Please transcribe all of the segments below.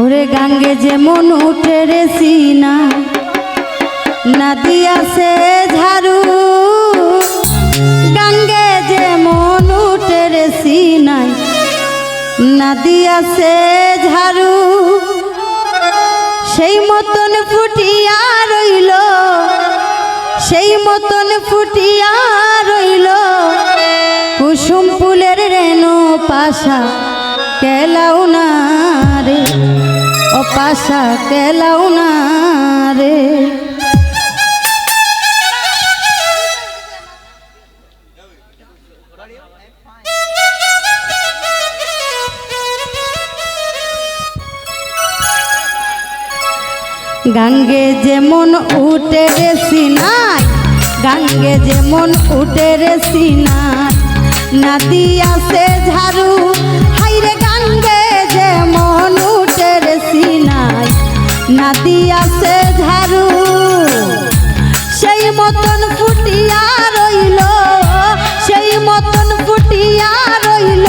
ওরে গাঙ্গে যেমন উঠে রে সিনা নদী আছে ঝাড়ু গাঙ্গে যেমন উঠে রে সিনাই নদী আছে ঝাড়ু সেই মতন ফুটিয়া রইল সেই মতন ফুটিয়া রইল কুসুম ফুলের রেণু পাশা কেলাও না রে ও পাশা কেলাও না রে গাঙ্গে যেমন উঠে রে সিনাই গাঙ্গে যেমন উঠে রে সিনাই নদী আছে ঝাড়ু হাইরে গাঙ্গে যেমন উঠে রে সিনাই নদী আছে ঝাড়ু সেই মতন ফুটিয়া রইল সেই মতন ফুটিয়া রইল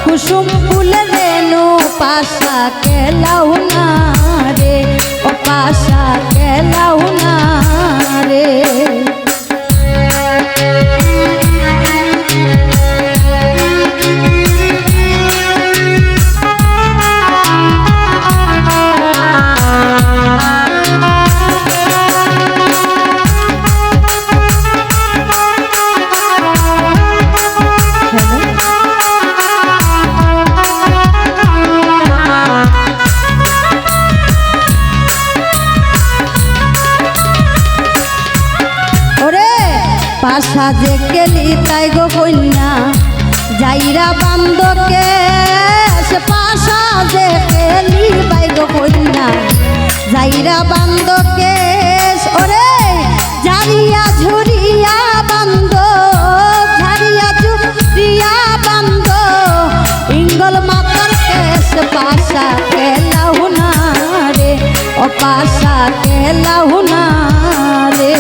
কুসুম ফুলের রেণু পাশা কেলাও না রে ও পাশা কেলাও না রে পাশা যে গেলি তাই গো কন্যা যাইরা বান্দকে সে পাশা যে গেলি তাই গো কন্যা যাইরা বান্দকে ওরে ঝাড়িয়া ঝুরিয়া বান্দ ঝাড়িয়া ঝুরিয়া বান্দ ইঙ্গল মাতার কেশ পাশা কেলাও না রে ও পাশা কেলাও না রে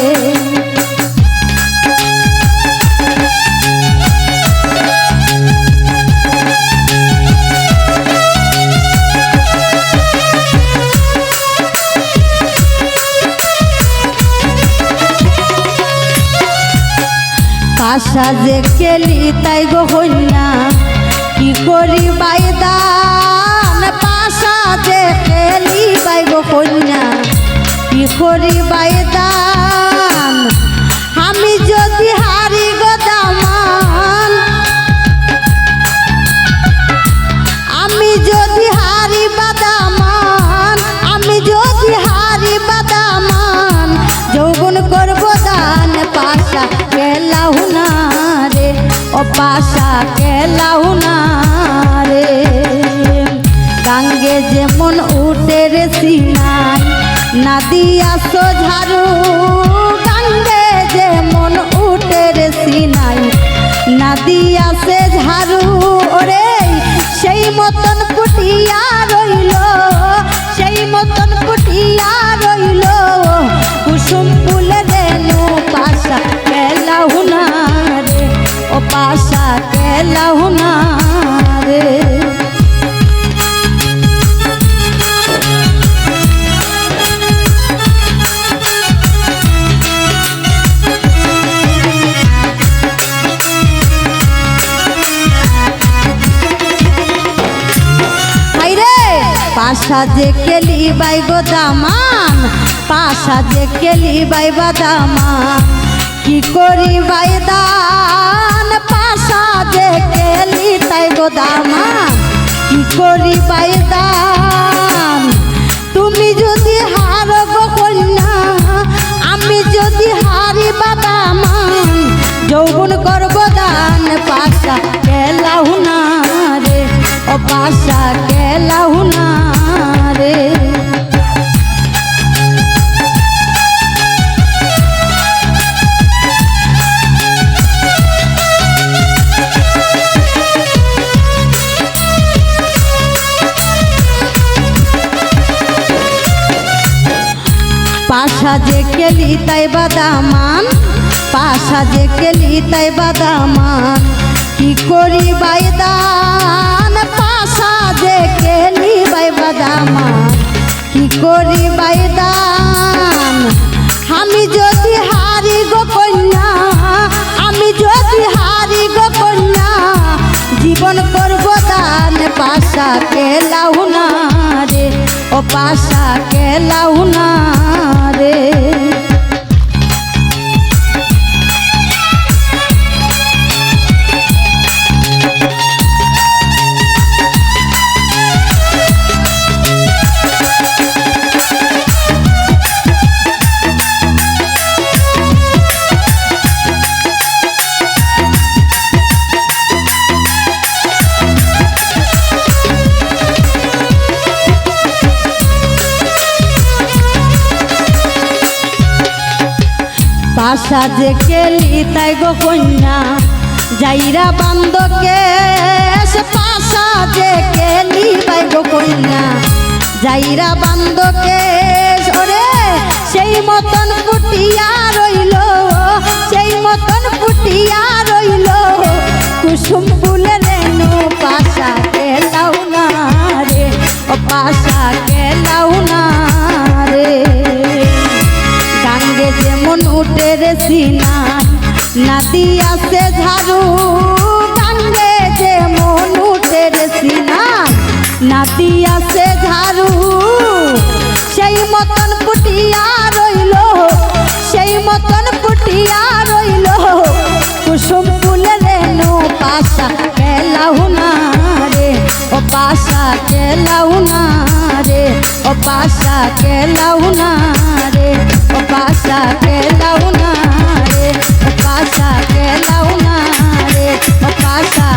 পাশা যে কেলি তাই গো কন্যা কি করি বাইদান পাশা যে কেলি তাই গো কন্যা কি করি বাইদান আমি যদি হারি গো দামান আমি যদি হারি বাদামান আমি যদি হারি বাদামান যৌবন করবো দান পাশা কেলাও না রে ও পাশা কেলাও না রে গাঙ্গে যেমন উঠে রে সিনাই নদী আসো ঝাড়ু গাঙ্গে যেমন উঠে রে সিনাই নদী আসে ঝাড়ু ওরে সেই মতন ফুটিয়া রইল সেই মতন ফুটিয়া রইল কুসুম ফুলের রেণু পাশা কেলাও না রে ও পাশা কেলাও না রে পাশা যে কেলি বাই গো দামান পাশা যে কেলি বাই বাদামান কি করি বাইদান পাশা যে কেলি তাই গো দামান কি করি বাইদান তুমি যদি হার গো কন্যা আমি যদি হারি বাদামান যৌবন করব দান পাশা কেলাও না রে ও পাশা কেলাও না রে পাশা যে কেলি তাই বাদামান পাশা যে কেলি তাই বাদামান কি করি বাইদান পাশা যে কেলি বাই বাদাম গরিবাই দান। আমি যদি হারি গো কন্যা, আমি যদি হারি গো কন্যা, জীবন করব দান। পাশা কেলাও না রে, ও পাশা কেলাও না রে। পাশা যে কেলি তাই গো কন্যা, যাইরা বান্ধকে। পাশা যে কেলি তাই গো কন্যা, যাইরা বান্ধকে। ওরে সেই মতন ফুটিয়া রইল, সেই মতন ফুটিয়া রইল কুসুম ফুলের রেণু। পাশা কেলাও না রে, ও পাশা কেলাও না রে। গাঙ্গে যেমন উঠে রে সিনাই, নাদি আছে ঝাড়ু। গাঙ্গে যেমন উঠে রে সিনাই, নাদি আছে ঝাড়ু। সেই মতন ফুটিয়া রইল, সেই মতন ফুটিয়া রইল কুসুম ফুলের রেণু। পাশা কেলাও না রে, ও পাশা কেলাও না রে, ও পাশা কেলাও না রে, ও পাশা কেলাও না রে, ও পাশা কেলাও না রে, ও পাশা